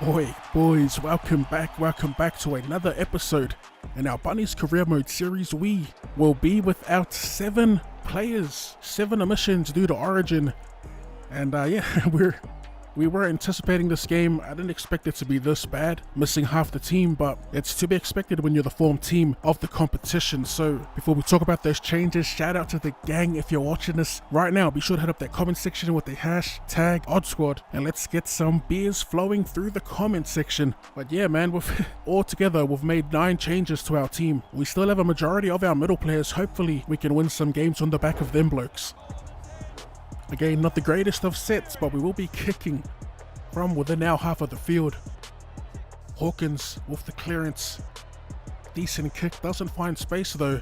Oi, boys, welcome back to another episode. In our Bunnies Career Mode series, we will be without 7 players, 7 omissions due to Origin. And we were anticipating this game. I didn't expect it to be this bad, missing half the team, but it's to be expected when you're the form team of the competition. So before we talk about those changes, shout out to the gang. If you're watching this right now, be sure to hit up that comment section with the hashtag OddSquad, and let's get some beers flowing through the comment section. But yeah, man, we've made 9 changes to our team. We still have a majority of our middle players. Hopefully we can win some games on the back of them blokes. Again, not the greatest of sets, but we will be kicking from within our half of the field. Hawkins with the clearance. Decent kick, doesn't find space though.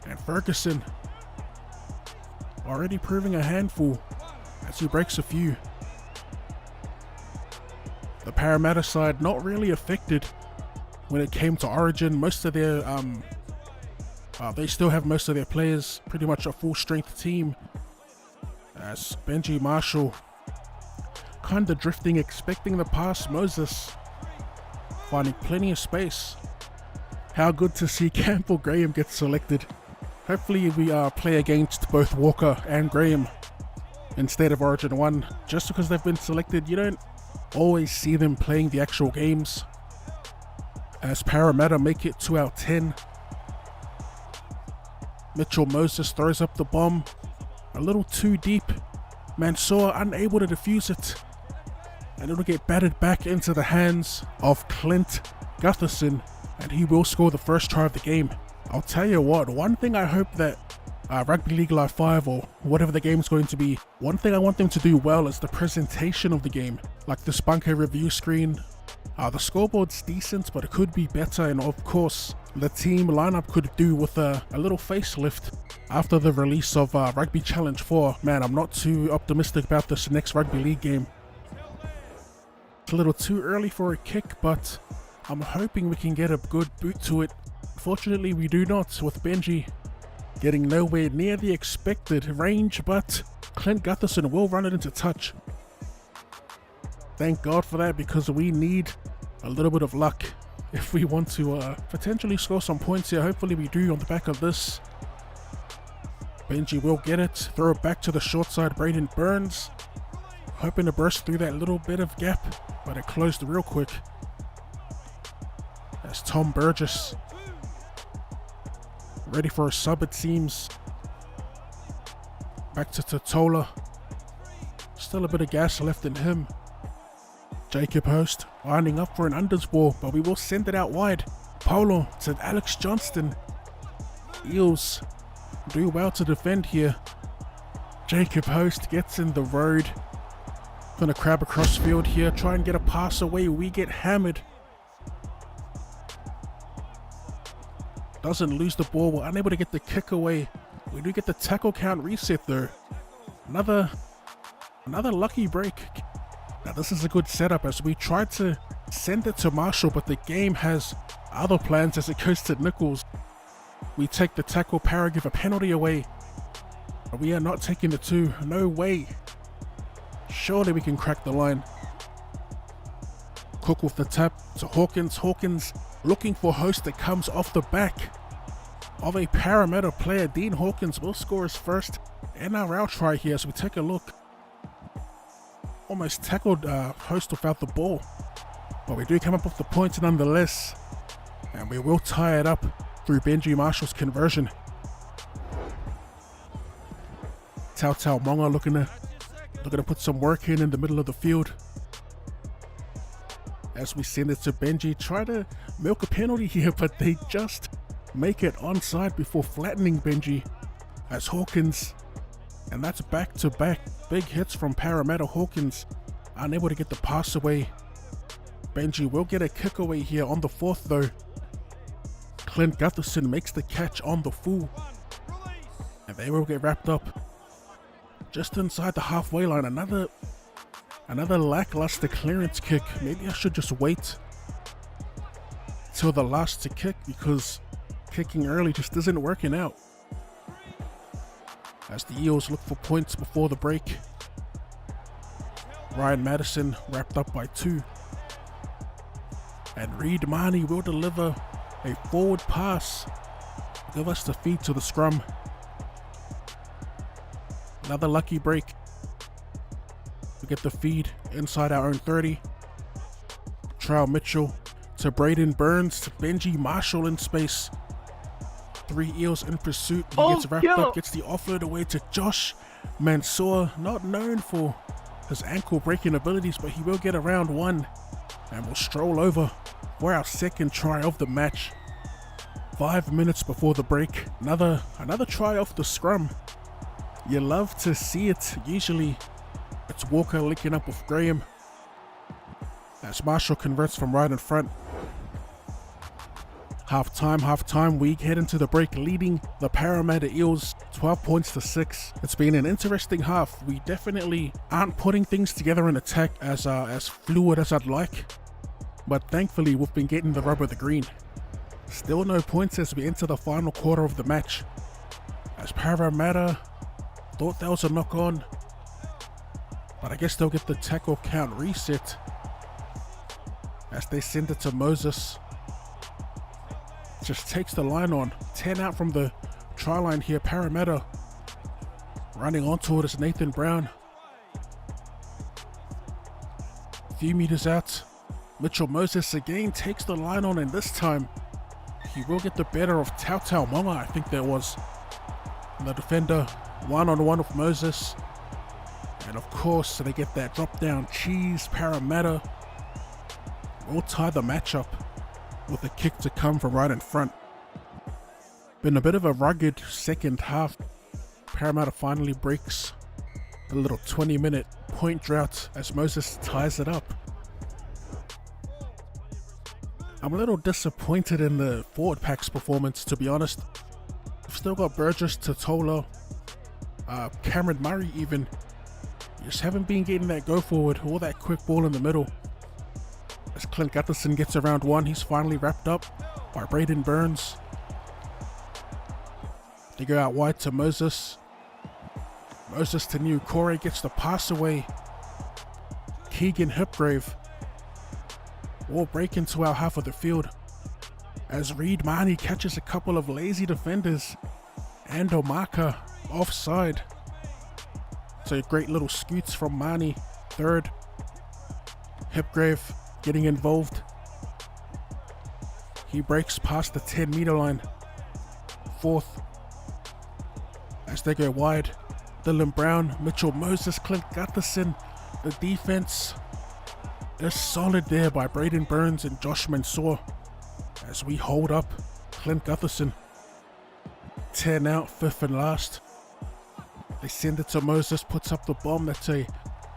And Ferguson already proving a handful as he breaks a few. The Parramatta side not really affected when it came to Origin. Most of their, they still have most of their players pretty much a full strength team. As Benji Marshall kinda drifting, expecting the pass. Moses finding plenty of space. How good to see Campbell Graham get selected. Hopefully we play against both Walker and Graham instead of Origin 1. Just because they've been selected, you don't always see them playing the actual games. As Parramatta make it to our 10. Mitchell Moses throws up the bomb. A little too deep. Mansour unable to defuse it. And it'll get batted back into the hands of Clint Gutherson. And he will score the first try of the game. I'll tell you what, one thing I hope that Rugby League Live 5 or whatever the game's going to be, one thing I want them to do well is the presentation of the game. Like the Spunker review screen. The scoreboard's decent, but it could be better, and of course the team lineup could do with a little facelift after the release of Rugby Challenge 4. Man, I'm not too optimistic about this next Rugby League game. It's a little too early for a kick, but I'm hoping we can get a good boot to it. Fortunately we do not, with Benji getting nowhere near the expected range, but Clint Gutherson will run it into touch. Thank God for that, because we need a little bit of luck if we want to potentially score some points here. Hopefully we do on the back of this. Benji will get it, throw it back to the short side. Braden Burns hoping to burst through that little bit of gap, but it closed real quick. That's Tom Burgess ready for a sub, it seems. Back to Totola. Still a bit of gas left in him. Jacob Host lining up for an unders ball, but we will send it out wide. Polo to Alex Johnston. Eels do well to defend here. Jacob Host gets in the road. Gonna crab across field here, try and get a pass away. We get hammered. Doesn't lose the ball, we're unable to get the kick away. We do get the tackle count reset though. Another lucky break. Now this is a good setup as we try to send it to Marshall, but the game has other plans as it goes to Nichols. We take the tackle, Parra give a penalty away. But we are not taking the 2, no way. Surely we can crack the line. Cook with the tap to Hawkins. Hawkins looking for Host that comes off the back of a Parramatta player. Dean Hawkins will score his first NRL try here as we take a look. Almost tackled Host without the ball, but we do come up with the points nonetheless, and we will tie it up through Benji Marshall's conversion. Tau Monga looking to put some work in the middle of the field. As we send it to Benji, try to milk a penalty here, but they just make it onside before flattening Benji. As Hawkins, and that's back-to-back big hits from Parramatta. Hawkins unable to get the pass away. Benji will get a kick away here on the 4th though. Clint Gutherson makes the catch on the full. And they will get wrapped up just inside the halfway line. Another lackluster clearance kick. Maybe I should just wait till the last to kick, because kicking early just isn't working out. As the Eels look for points before the break. Ryan Madison wrapped up by 2. And Reed Mahoney will deliver a forward pass. Give us the feed to the scrum. Another lucky break. We get the feed inside our own 30. Trial Mitchell to Braden Burns to Benji Marshall in space. 3 Eels in pursuit. He gets wrapped up, gets the offload away to Josh Mansour, not known for his ankle breaking abilities, but he will get around one and will stroll over for our second try of the match. 5 minutes before the break, another try off the scrum. You love to see it. Usually it's Walker linking up with Graham as Marshall converts from right in front. Half time, we head into the break leading the Parramatta Eels 12 points to 6. It's been an interesting half. We definitely aren't putting things together in attack as fluid as I'd like, but thankfully we've been getting the rub of the green. Still no points as we enter the final quarter of the match, as Parramatta thought that was a knock on, but I guess they'll get the tackle count reset as they send it to Moses. Just takes the line on. 10 out from the try line here. Parramatta running onto it is Nathan Brown. A few meters out. Mitchell Moses again takes the line on, and this time he will get the better of Tautau Monga, I think that was. And the defender one-on-one with Moses. And of course they get that drop down cheese. Parramatta will tie the matchup with a kick to come from right in front. Been a bit of a rugged second half. Parramatta finally breaks a little 20-minute point drought as Moses ties it up. I'm a little disappointed in the forward pack's performance, to be honest. We've still got Burgess, Totola, Cameron Murray even. You just haven't been getting that go forward or that quick ball in the middle. As Clint Gutherson gets around one, he's finally wrapped up by Braden Burns. They go out wide to Moses. Moses to New Corey, gets the pass away. Keegan Hipgrave will break into our half of the field as Reed Mahoney catches a couple of lazy defenders and Omaka offside. So great little scoots from Mahoney. Third, Hipgrave getting involved. He breaks past the 10-meter line. Fourth, as they go wide, Dylan Brown, Mitchell Moses, Clint Gutherson. The defense is solid there by Braden Burns and Josh Mansour as we hold up Clint Gutherson. 10 out, fifth and last. They send it to Moses, puts up the bomb. That's a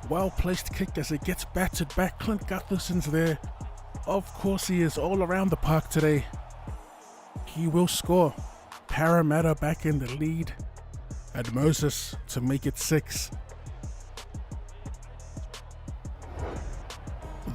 well-placed kick as it gets battered back. Clint Gutherson's there. Of course he is, all around the park today. He will score. Parramatta back in the lead. And Moses to make it 6.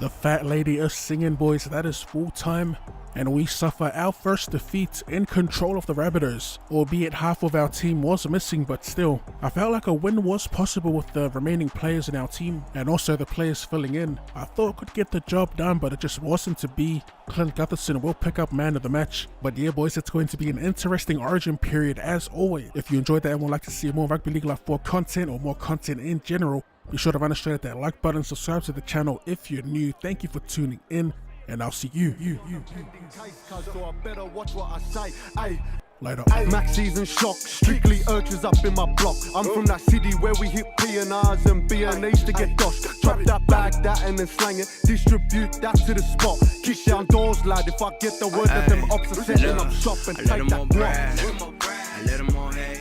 The fat lady is singing, boys. That is full time. And we suffer our first defeat in control of the Rabbitohs, albeit half of our team was missing, but still, I felt like a win was possible with the remaining players in our team and also the players filling in. I thought could get the job done, but it just wasn't to be. Clint Gutherson will pick up man of the match. But yeah, boys, it's going to be an interesting origin period as always. If you enjoyed that and would like to see more Rugby League Live 4 content or more content in general, be sure to run straight at that like button, subscribe to the channel if you're new. Thank you for tuning in, and I'll see you. Later. Maxis and shock, strictly urchins up in my block. I'm from that city where we hit P&Rs and B&Hs to get doshed. Trap that bag, that and then slang it, distribute that to the spot. Kick down doors, lad, if I get the word that them ops are setting up shop and take that block. I let them all hate.